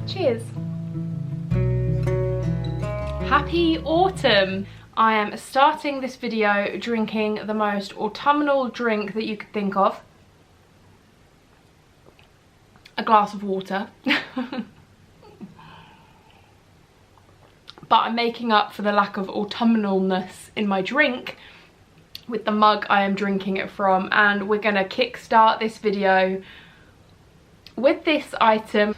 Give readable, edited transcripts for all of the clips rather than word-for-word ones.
Cheers. Happy autumn. I am starting this video drinking the most autumnal drink that you could think of. A glass of water. But I'm making up for the lack of autumnalness in my drink with the mug I am drinking it from, and we're gonna kickstart this video with this item.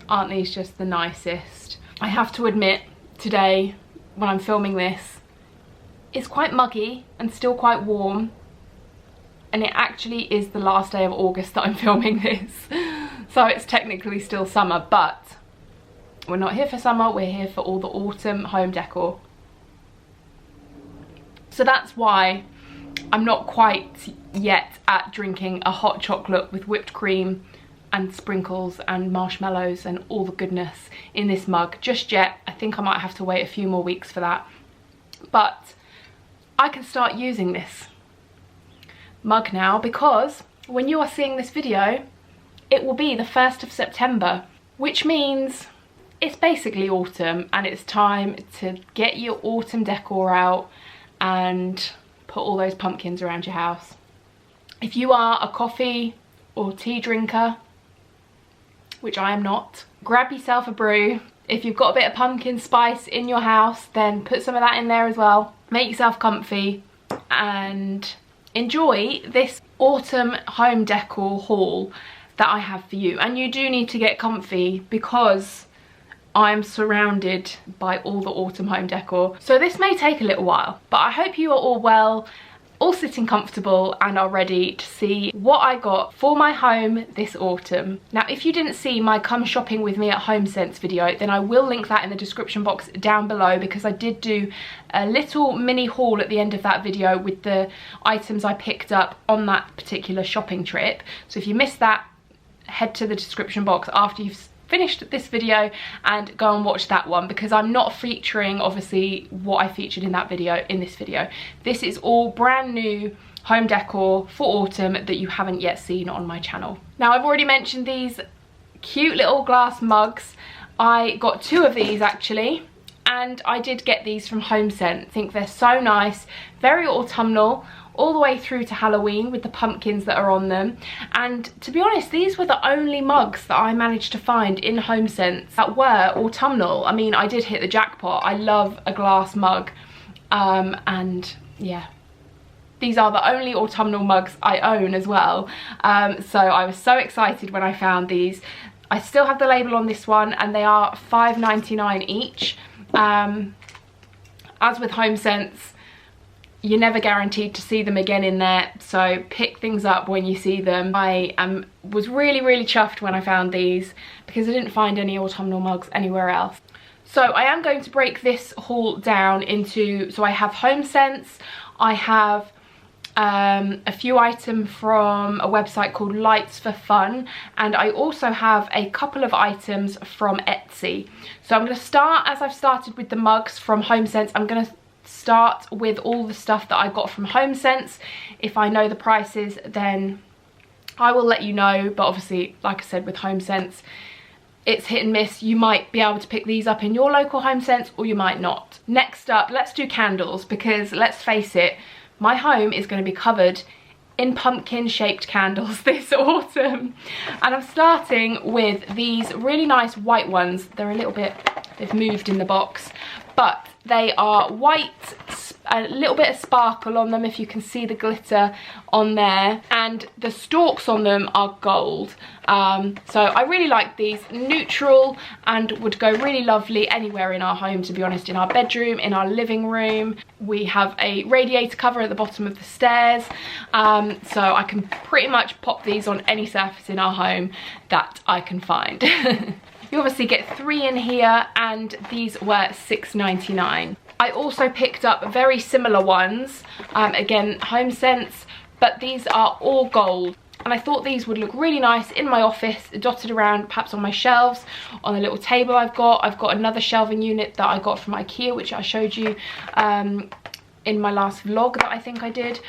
Aren't these just the nicest? I have to admit, today when I'm filming this, it's quite muggy and still quite warm, and it actually is the last day of August that I'm filming this, so it's technically still summer, but we're not here for summer, we're here for all the autumn home decor. So that's why I'm not quite yet at drinking a hot chocolate with whipped cream and sprinkles and marshmallows and all the goodness in this mug just yet. I think I might have to wait a few more weeks for that. But I can start using this mug now, because when you are seeing this video, it will be the 1st of September, which means it's basically autumn, and it's time to get your autumn decor out and put all those pumpkins around your house. If you are a coffee or tea drinker, which I am not, grab yourself a brew. If you've got a bit of pumpkin spice in your house, then put some of that in there as well. Make yourself comfy and enjoy this autumn home decor haul that I have for you. And you do need to get comfy because I'm surrounded by all the autumn home decor. So this may take a little while, but I hope you are all well, all sitting comfortable, and are ready to see what I got for my home this autumn. Now, if you didn't see my come shopping with me at Homesense video, then I will link that in the description box down below, because I did do a little mini haul at the end of that video with the items I picked up on that particular shopping trip. So if you missed that, head to the description box after you've finished this video and go and watch that one, because I'm not featuring obviously what I featured in that video in this video. This is all brand new home decor for autumn that you haven't yet seen on my channel. Now, I've already mentioned these cute little glass mugs. I got 2 of these actually, and I did get these from Homesense. I think they're so nice, very autumnal, all the way through to Halloween with the pumpkins that are on them. And to be honest, these were the only mugs that I managed to find in Homesense that were autumnal. I mean, I did hit the jackpot. I love a glass mug, and yeah, these are the only autumnal mugs I own as well. So I was so excited when I found these. I still have the label on this one, and they are $5.99 each. As with Homesense, you're never guaranteed to see them again in there, so pick things up when you see them. I was really chuffed when I found these, because I didn't find any autumnal mugs anywhere else. So I am going to break this haul down into, so I have Homesense, I have a few items from a website called Lights4Fun, and I also have a couple of items from Etsy. So I'm going to start, as I've started with the mugs from Homesense, I'm going to start with all the stuff that I got from Homesense. If I know the prices, then I will let you know, but obviously, like I said, with Homesense, it's hit and miss. You might be able to pick these up in your local Homesense, or you might not. Next up, let's do candles, because let's face it, my home is going to be covered in pumpkin shaped candles this autumn, and I'm starting with these really nice white ones. They're a little bit, they've moved in the box, but they are white, a little bit of sparkle on them if you can see the glitter on there, and the stalks on them are gold. So I really like these, neutral, and would go really lovely anywhere in our home, to be honest. In our bedroom, in our living room. We have a radiator cover at the bottom of the stairs, so I can pretty much pop these on any surface in our home that I can find. You obviously get 3 in here, and these were $6.99. I also picked up very similar ones, again Homesense, but these are all gold. And I thought these would look really nice in my office, dotted around perhaps on my shelves, on a little table I've got. I've got another shelving unit that I got from IKEA, which I showed you in my last vlog that I think I did.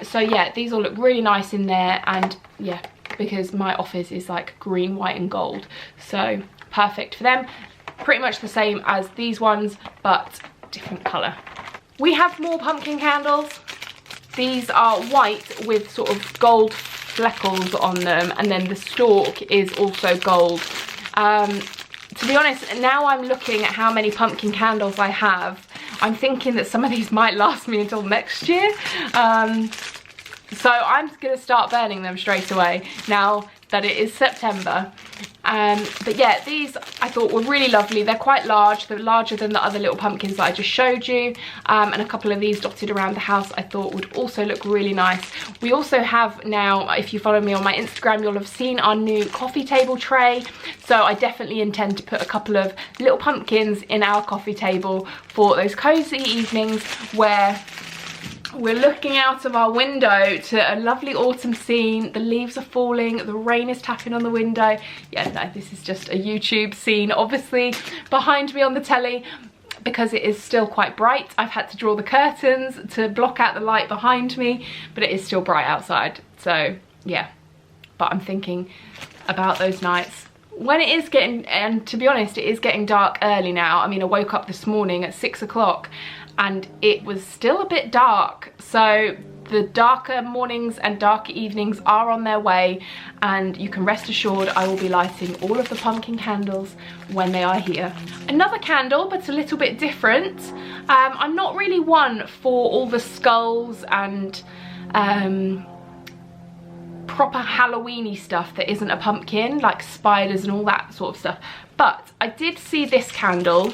So yeah, these all look really nice in there, and yeah, because my office is like green, white and gold, so perfect for them. Pretty much the same as these ones, but different colour. We have more pumpkin candles. These are white with sort of gold fleckles on them, and then the stalk is also gold. To be honest, now I'm looking at how many pumpkin candles I have, I'm thinking that some of these might last me until next year. So I'm going to start burning them straight away now that it is September. But yeah, these I thought were really lovely. They're quite large. They're larger than the other little pumpkins that I just showed you. And a couple of these dotted around the house I thought would also look really nice. We also have now, if you follow me on my Instagram, you'll have seen our new coffee table tray. So I definitely intend to put a couple of little pumpkins in our coffee table for those cozy evenings where we're looking out of our window to a lovely autumn scene. The leaves are falling, the rain is tapping on the window. Yeah, no, this is just a YouTube scene, obviously, behind me on the telly. Because it is still quite bright, I've had to draw the curtains to block out the light behind me, but it is still bright outside. So, yeah. But I'm thinking about those nights when it is getting, and to be honest, it is getting dark early now. I mean, I woke up this morning at 6 o'clock and it was still a bit dark. So the darker mornings and darker evenings are on their way, and you can rest assured I will be lighting all of the pumpkin candles when they are here. Another candle, but a little bit different. I'm not really one for all the skulls and proper Halloweeny stuff that isn't a pumpkin, like spiders and all that sort of stuff. But I did see this candle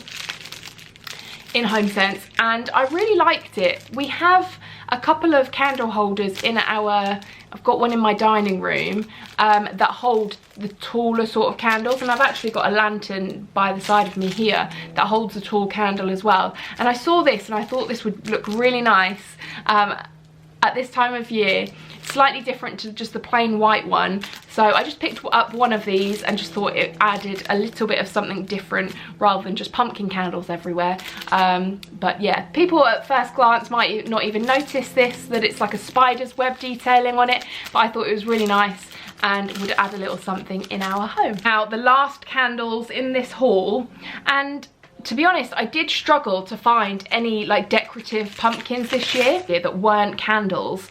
in Homesense and I really liked it. We have a couple of candle holders in our, I've got one in my dining room that hold the taller sort of candles, and I've actually got a lantern by the side of me here that holds a tall candle as well. And I saw this and I thought this would look really nice at this time of year. Slightly different to just the plain white one, so I just picked up one of these and just thought it added a little bit of something different rather than just pumpkin candles everywhere. But yeah, people at first glance might not even notice this, that it's like a spider's web detailing on it, but I thought it was really nice and would add a little something in our home. Now, the last candles in this haul, and to be honest, I did struggle to find any like decorative pumpkins this year that weren't candles,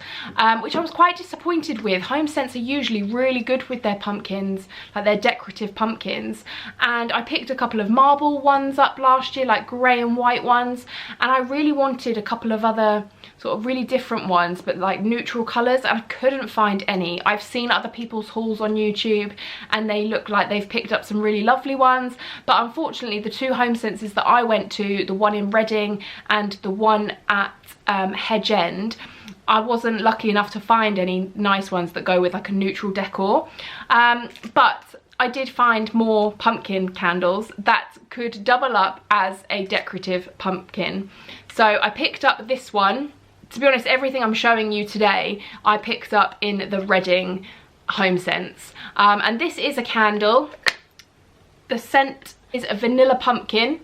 which I was quite disappointed with. Homesense are usually really good with their pumpkins, like their decorative pumpkins, and I picked a couple of marble ones up last year, like grey and white ones, and I really wanted a couple of other sort of really different ones, but like neutral colours, and I couldn't find any. I've seen other people's hauls on YouTube and they look like they've picked up some really lovely ones, but unfortunately the two Homesenses that I went to, the one in Reading and the one at Hedge End, I wasn't lucky enough to find any nice ones that go with like a neutral decor. But I did find more pumpkin candles that could double up as a decorative pumpkin. So I picked up this one. To be honest, everything I'm showing you today, I picked up in the Reading Homesense. And this is a candle. The scent is a vanilla pumpkin.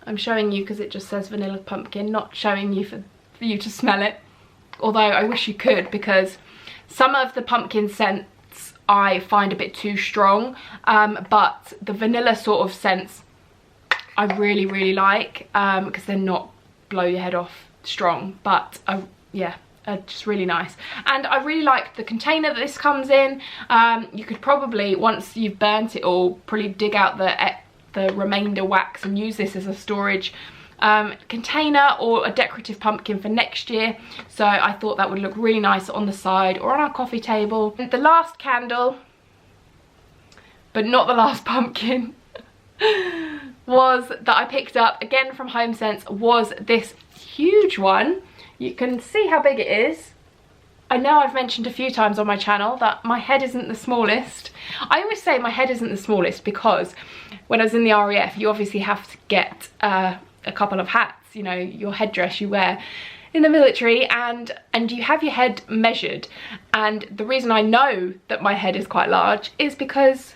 I'm showing you because it just says vanilla pumpkin, not showing you for you to smell it. Although I wish you could, because some of the pumpkin scents I find a bit too strong. But the vanilla sort of scents I really, really like, because they're not blow your head off strong. But yeah, just really nice. And I really like the container that this comes in. You could probably, once you've burnt it all, probably dig out the remainder wax and use this as a storage container or a decorative pumpkin for next year. So I thought that would look really nice on the side or on our coffee table. And the last candle, but not the last pumpkin, was that I picked up again from Homesense, was this huge one. You can see how big it is. I know I've mentioned a few times on my channel that my head isn't the smallest. I always say my head isn't the smallest because when I was in the RAF, you obviously have to get a couple of hats, you know, your headdress you wear in the military, and you have your head measured. And the reason I know that my head is quite large is because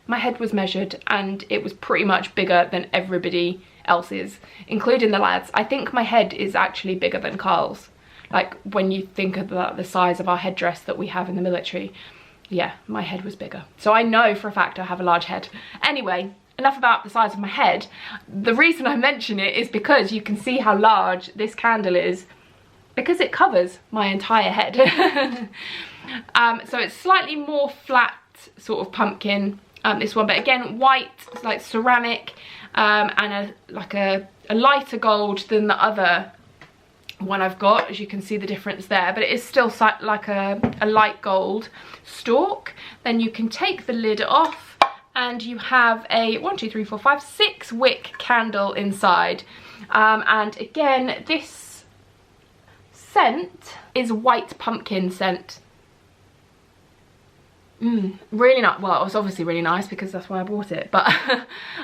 my head was measured and it was pretty much bigger than everybody else's, including the lads. I think my head is actually bigger than Carl's. Like when you think about the size of our headdress that we have in the military, yeah, my head was bigger. So I know for a fact I have a large head. Anyway, enough about the size of my head. The reason I mention it is because you can see how large this candle is, because it covers my entire head. So it's slightly more flat sort of pumpkin, this one, but again, white, it's like ceramic, and like a lighter gold than the other one I've got, as you can see the difference there, but it is still like a light gold stalk. Then you can take the lid off and you have a 6 wick candle inside, and again, this scent is white pumpkin scent. Really nice. Well, it was obviously really nice because that's why I bought it, but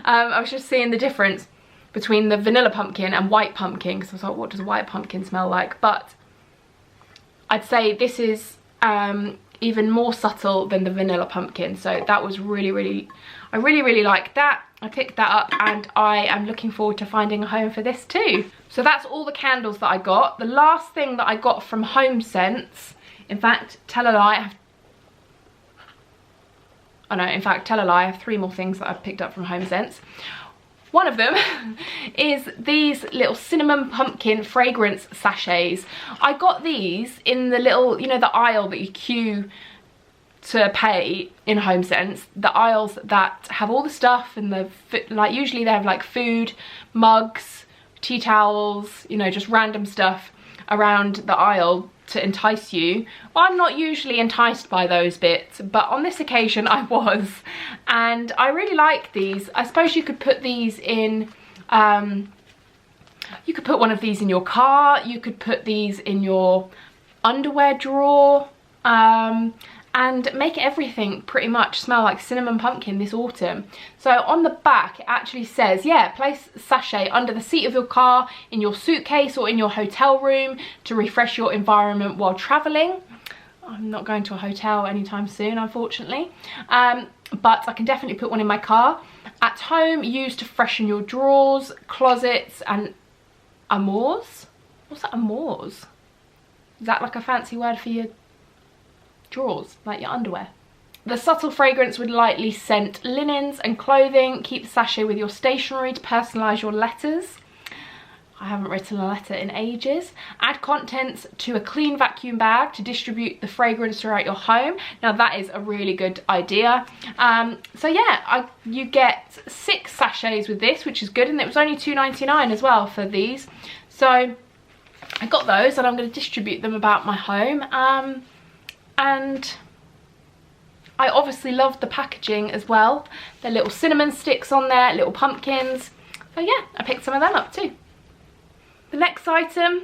I was just seeing the difference between the vanilla pumpkin and white pumpkin, because I was like, what does white pumpkin smell like? But I'd say this is even more subtle than the vanilla pumpkin, so that was really I really liked that. I picked that up and I am looking forward to finding a home for this too. So that's all the candles that I got. The last thing that I got from Homesense, in fact, tell a lie, I have 3 more things that I've picked up from Homesense. One of them is these little cinnamon pumpkin fragrance sachets. I got these in the little, you know, the aisle that you queue to pay in Homesense. The aisles that have all the stuff and the, like, usually they have like food, mugs, tea towels, you know, just random stuff around the aisle to entice you. Well, I'm not usually enticed by those bits, but on this occasion I was, and I really like these. I suppose you could put these in, you could put one of these in your car, you could put these in your underwear drawer, and make everything pretty much smell like cinnamon pumpkin this autumn. So on the back it actually says, yeah, place sachet under the seat of your car, in your suitcase or in your hotel room to refresh your environment while traveling. I'm not going to a hotel anytime soon, unfortunately, but I can definitely put one in my car. At home, use to freshen your drawers, closets and amours. What's that, amours? Is that like a fancy word for your drawers, like your underwear? The subtle fragrance would lightly scent linens and clothing. Keep the sachet with your stationery to personalise your letters. I haven't written a letter in ages. Add contents to a clean vacuum bag to distribute the fragrance throughout your home. Now that is a really good idea. So yeah, you get 6 sachets with this, which is good, and it was only $2.99 as well for these. So I got those and I'm going to distribute them about my home. And I obviously love the packaging as well. The little cinnamon sticks on there, little pumpkins. So yeah, I picked some of them up too. The next item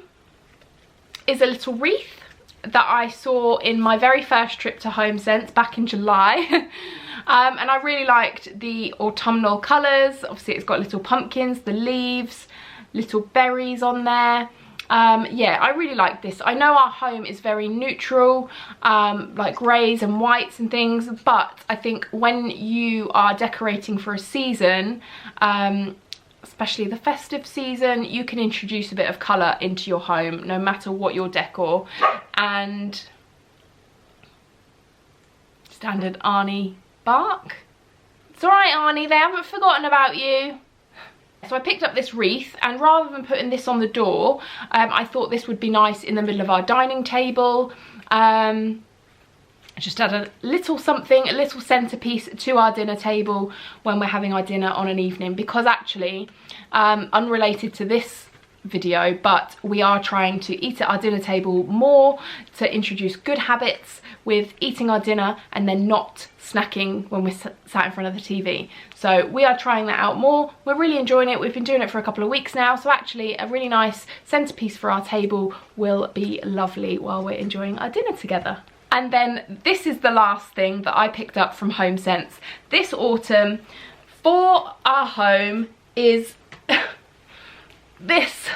is a little wreath that I saw in my very first trip to Homesense back in July. And I really liked the autumnal colours. Obviously it's got little pumpkins, the leaves, little berries on there. Yeah, I really like this. I know our home is very neutral, like greys and whites and things, but I think when you are decorating for a season, especially the festive season, you can introduce a bit of colour into your home, no matter what your decor. And standard Arnie bark. It's alright, Arnie, they haven't forgotten about you. So I picked up this wreath, and rather than putting this on the door, I thought this would be nice in the middle of our dining table. Just add a little something, a little centerpiece to our dinner table when we're having our dinner on an evening, because actually, unrelated to this video, but we are trying to eat at our dinner table more to introduce good habits with eating our dinner and then not snacking when we're sat in front of the TV. So we are trying that out more. We're really enjoying it. We've been doing it for a couple of weeks now, so actually a really nice centerpiece for our table will be lovely while we're enjoying our dinner together. And then this is the last thing that I picked up from Homesense this autumn for our home is this.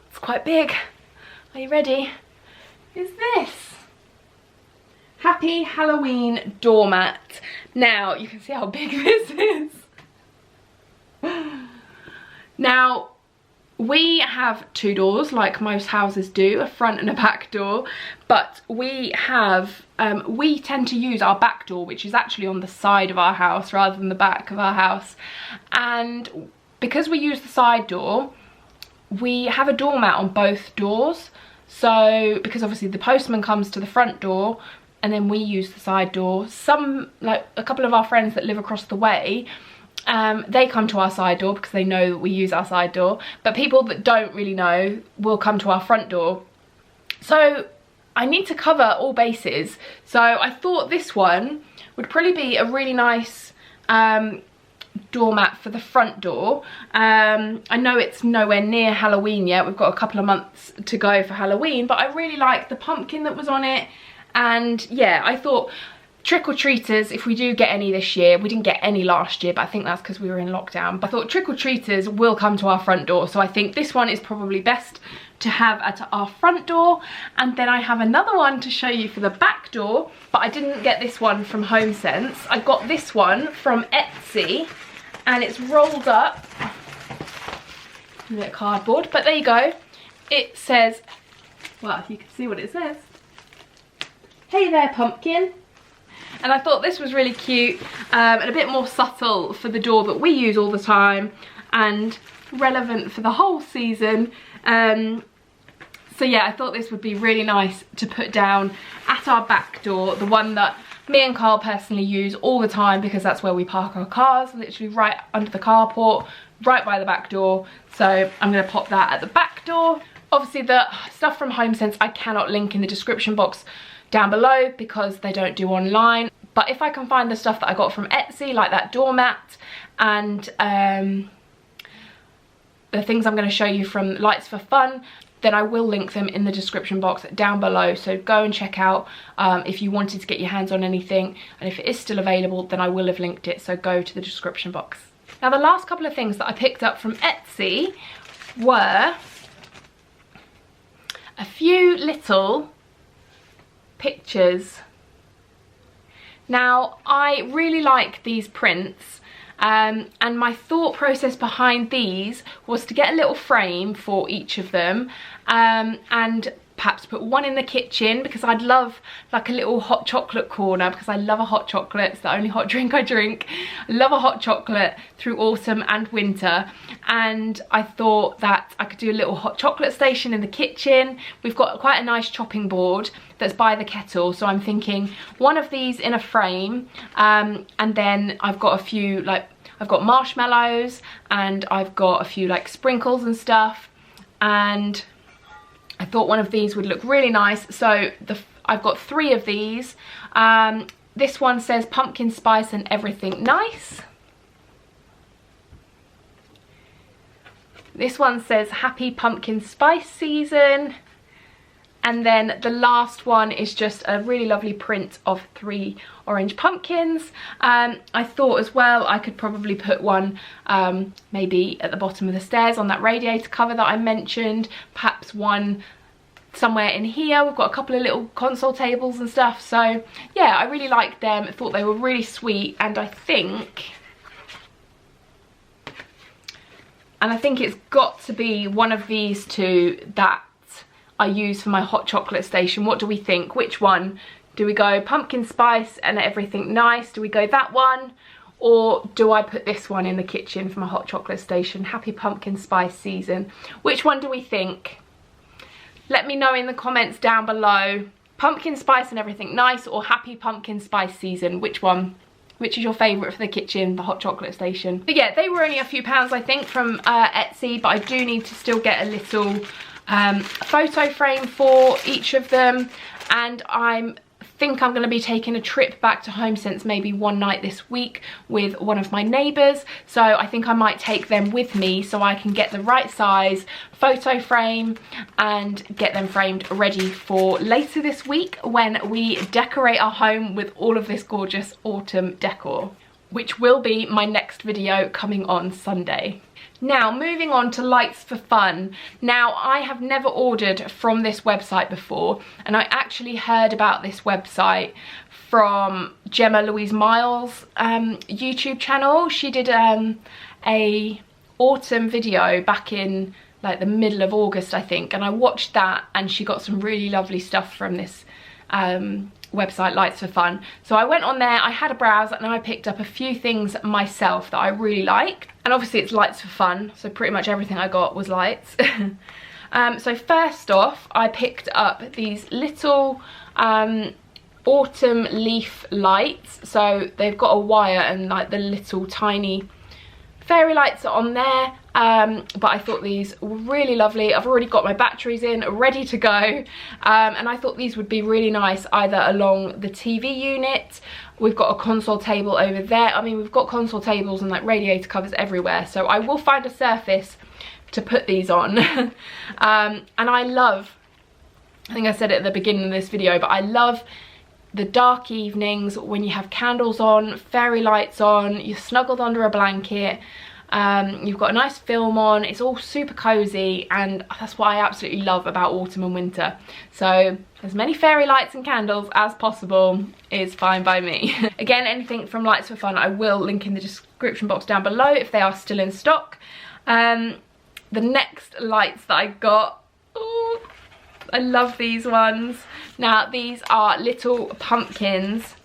It's quite big. Are you ready? Is this Happy Halloween doormat. Now you can see how big this is. Now We have two doors like most houses do, a front and a back door, but we tend to use our back door, which is actually on the side of our house rather than the back of our house. And because we use the side door, we have a doormat on both doors. So because obviously the postman comes to the front door and then we use the side door. Like a couple of our friends that live across the way, they come to our side door because they know that we use our side door, but people that don't really know will come to our front door. So I need to cover all bases, so I thought this one would probably be a really nice doormat for the front door. I know it's nowhere near Halloween yet, we've got a couple of months to go for Halloween, but I really like the pumpkin that was on it. And yeah, I thought trick-or-treaters, if we do get any this year, we didn't get any last year, but I think that's because we were in lockdown, but I thought trick-or-treaters will come to our front door, so I think this one is probably best to have at our front door. And then I have another one to show you for the back door, but I didn't get this one from Homesense. I got this one from Etsy, and it's rolled up a bit of cardboard, but there you go. It says, well, you can see what it says. Hey there, pumpkin. And I thought this was really cute and a bit more subtle for the door that we use all the time and relevant for the whole season. So yeah, I thought this would be really nice to put down at our back door, the one that me and Carl personally use all the time because that's where we park our cars, literally right under the carport, right by the back door. So I'm going to pop that at the back door. Obviously the stuff from Homesense I cannot link in the description box down below because they don't do online, but if I can find the stuff that I got from Etsy, like that doormat and the things I'm going to show you from Lights4Fun, then I will link them in the description box down below. So go and check out if you wanted to get your hands on anything, and if it is still available then I will have linked it, so go to the description box. Now the last couple of things that I picked up from Etsy were a few little pictures. Now I really like these prints and my thought process behind these was to get a little frame for each of them and perhaps put one in the kitchen because I'd love like a little hot chocolate corner because I love a hot chocolate. It's the only hot drink I drink. I love a hot chocolate through autumn and winter, and I thought that I could do a little hot chocolate station in the kitchen. We've got quite a nice chopping board that's by the kettle, so I'm thinking one of these in a frame, and then I've got a few, like I've got marshmallows and I've got a few like sprinkles and stuff, and I thought one of these would look really nice. So I've got 3 of these. This one says pumpkin spice and everything nice. This one says happy pumpkin spice season. And then the last one is just a really lovely print of 3 orange pumpkins. I thought as well I could probably put one maybe at the bottom of the stairs on that radiator cover that I mentioned. Perhaps one somewhere in here. We've got a couple of little console tables and stuff. So yeah, I really liked them. I thought they were really sweet, and I think it's got to be one of these 2 that I use for my hot chocolate station. What do we think? Which one? Do we go pumpkin spice and everything nice? Do we go that one? Or do I put this one in the kitchen for my hot chocolate station? Happy pumpkin spice season. Which one do we think? Let me know in the comments down below. Pumpkin spice and everything nice or happy pumpkin spice season? Which one? Which is your favourite for the kitchen, the hot chocolate station? But yeah, they were only a few pounds I think from Etsy, but I do need to still get a little photo frame for each of them, and I think I'm going to be taking a trip back to Homesense maybe one night this week with one of my neighbours, so I think I might take them with me so I can get the right size photo frame and get them framed ready for later this week when we decorate our home with all of this gorgeous autumn decor, which will be my next video coming on Sunday. Now, moving on to Lights4Fun. Now, I have never ordered from this website before, and I actually heard about this website from Gemma Louise Miles' YouTube channel. She did a autumn video back in like the middle of August, I think, and I watched that, and she got some really lovely stuff from this website, Lights4Fun. So I went on there, I had a browse, and I picked up a few things myself that I really liked. And obviously it's Lights4Fun, so pretty much everything I got was lights. So first off, I picked up these little autumn leaf lights. So they've got a wire and like the little tiny fairy lights are on there. But I thought these were really lovely. I've already got my batteries in, ready to go. And I thought these would be really nice either along the TV unit. We've got a console table over there. I mean, we've got console tables and like radiator covers everywhere. So I will find a surface to put these on. And I love, I think I said it at the beginning of this video, but I love the dark evenings when you have candles on, fairy lights on, you're snuggled under a blanket. You've got a nice film on, it's all super cozy, and that's what I absolutely love about autumn and winter. So as many fairy lights and candles as possible is fine by me. Again, anything from Lights4Fun I will link in the description box down below if they are still in stock. The next lights that I got, ooh, I love these ones. Now these are little pumpkins,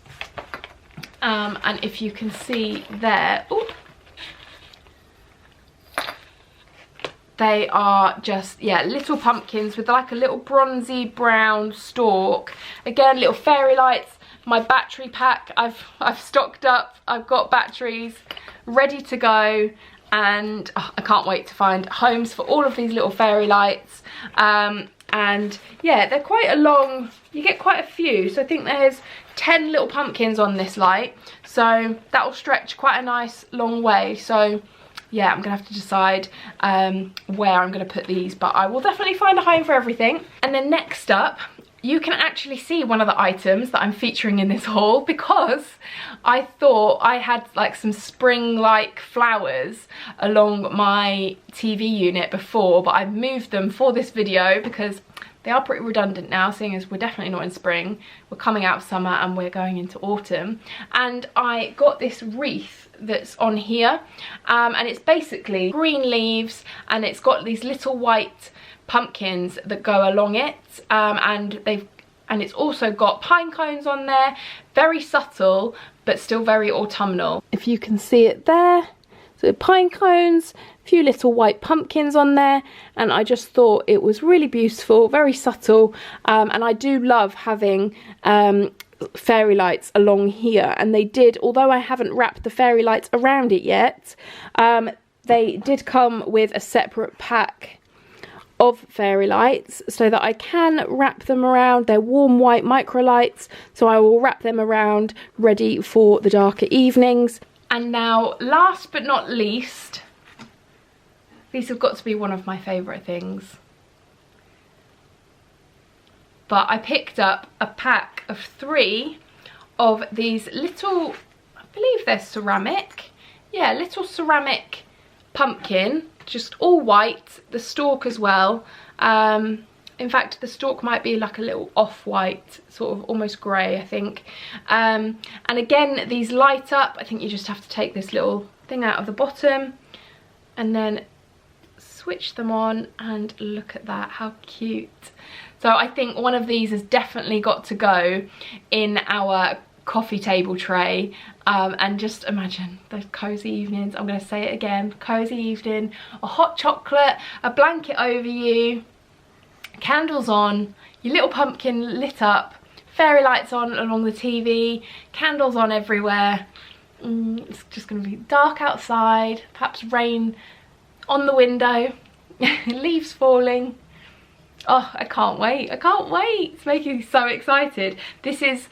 and if you can see there, ooh, they are just, yeah, little pumpkins with like a little bronzy brown stalk. Again, little fairy lights. My battery pack, I've stocked up. I've got batteries ready to go, and oh, I can't wait to find homes for all of these little fairy lights. And yeah, they're quite a long, you get quite a few. So I think there's 10 little pumpkins on this light. So that will stretch quite a nice long way. So yeah, I'm gonna have to decide where I'm gonna put these, but I will definitely find a home for everything. And then next up, you can actually see one of the items that I'm featuring in this haul, because I thought I had like some spring-like flowers along my TV unit before, but I've moved them for this video because they are pretty redundant now, seeing as we're definitely not in spring. We're coming out of summer and we're going into autumn. And I got this wreath that's on here, and it's basically green leaves, and it's got these little white pumpkins that go along it, and it's also got pine cones on there, very subtle but still very autumnal. If you can see it there, so pine cones, a few little white pumpkins on there, and I just thought it was really beautiful, very subtle, and I do love having fairy lights along here. And they did, although I haven't wrapped the fairy lights around it yet, they did come with a separate pack of fairy lights so that I can wrap them around. They're warm white micro lights, so I will wrap them around ready for the darker evenings. And now, last but not least, these have got to be one of my favourite things. But I picked up a pack of 3 of these little, I believe they're ceramic, yeah, little ceramic pumpkin, just all white, the stalk as well. In fact, the stalk might be like a little off-white, sort of almost grey, I think. And again, these light up. I think you just have to take this little thing out of the bottom and then switch them on, and look at that, how cute. So I think one of these has definitely got to go in our coffee table tray, and just imagine those cozy evenings. I'm going to say it again, cozy evening, a hot chocolate, a blanket over you, candles on, your little pumpkin lit up, fairy lights on along the TV, candles on everywhere. It's just going to be dark outside, perhaps rain on the window, leaves falling. Oh, I can't wait, I can't wait. It's making me so excited. This is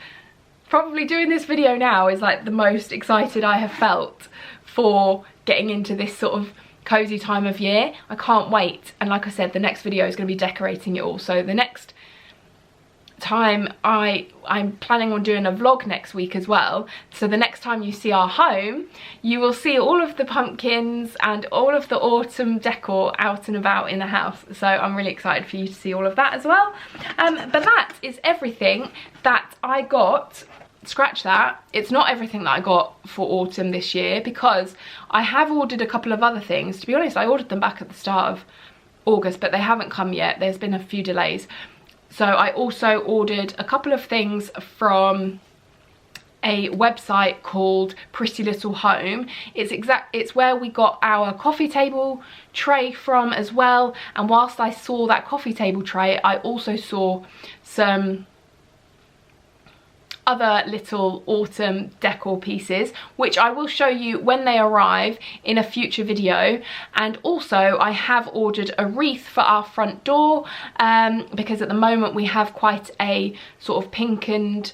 probably, doing this video now is like the most excited I have felt for getting into this sort of cozy time of year. I can't wait. And like I said, the next video is going to be decorating it all. So the next time, I'm planning on doing a vlog next week as well. So the next time you see our home, you will see all of the pumpkins and all of the autumn decor out and about in the house. So I'm really excited for you to see all of that as well. But that is everything that I got. Scratch that, it's not everything that I got for autumn this year, because I have ordered a couple of other things. To be honest, I ordered them back at the start of August, but they haven't come yet. There's been a few delays. So I also ordered a couple of things from a website called Pretty Little Home. It's where we got our coffee table tray from as well. And whilst I saw that coffee table tray, I also saw some other little autumn decor pieces, which I will show you when they arrive in a future video. And also I have ordered a wreath for our front door, because at the moment we have quite a sort of pink and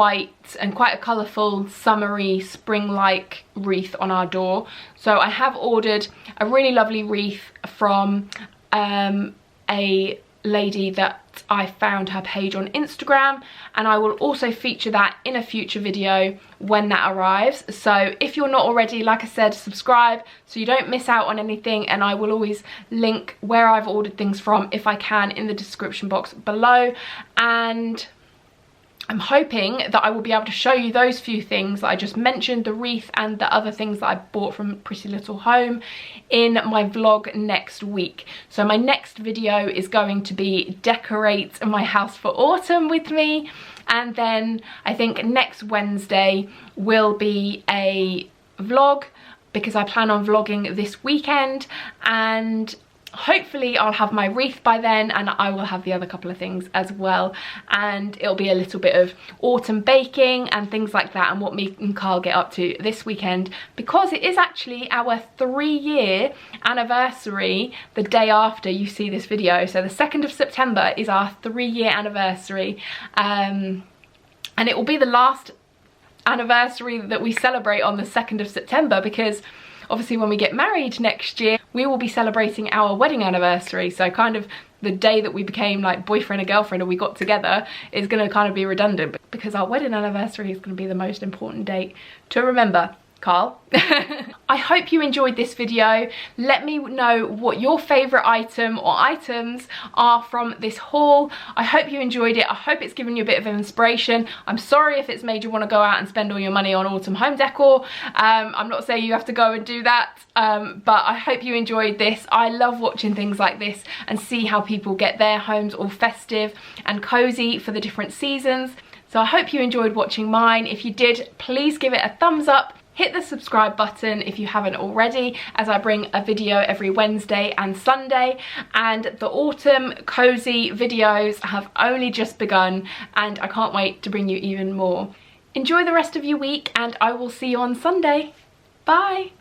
white and quite a colourful summery spring-like wreath on our door. So I have ordered a really lovely wreath from a lady that I found her page on Instagram, and I will also feature that in a future video when that arrives. So if you're not already, like I said, subscribe so you don't miss out on anything, and I will always link where I've ordered things from if I can in the description box below. And I'm hoping that I will be able to show you those few things that I just mentioned, the wreath and the other things that I bought from Pretty Little Home, in my vlog next week. So my next video is going to be decorate my house for autumn with me, and then I think next Wednesday will be a vlog, because I plan on vlogging this weekend, and hopefully I'll have my wreath by then, and I will have the other couple of things as well, and it'll be a little bit of autumn baking and things like that, and what me and Carl get up to this weekend, because it is actually our 3-year anniversary the day after you see this video. So the 2nd of September is our 3-year anniversary, and it will be the last anniversary that we celebrate on the 2nd of September, because obviously when we get married next year, we will be celebrating our wedding anniversary. So kind of the day that we became like boyfriend and girlfriend, and we got together, is going to kind of be redundant, because our wedding anniversary is going to be the most important date to remember. Carl. I hope you enjoyed this video. Let me know what your favourite item or items are from this haul. I hope you enjoyed it. I hope it's given you a bit of inspiration. I'm sorry if it's made you want to go out and spend all your money on autumn home decor. I'm not saying you have to go and do that, but I hope you enjoyed this. I love watching things like this and see how people get their homes all festive and cozy for the different seasons. So I hope you enjoyed watching mine. If you did, please give it a thumbs up. Hit the subscribe button if you haven't already, as I bring a video every Wednesday and Sunday, and the autumn cozy videos have only just begun, and I can't wait to bring you even more. Enjoy the rest of your week, and I will see you on Sunday. Bye!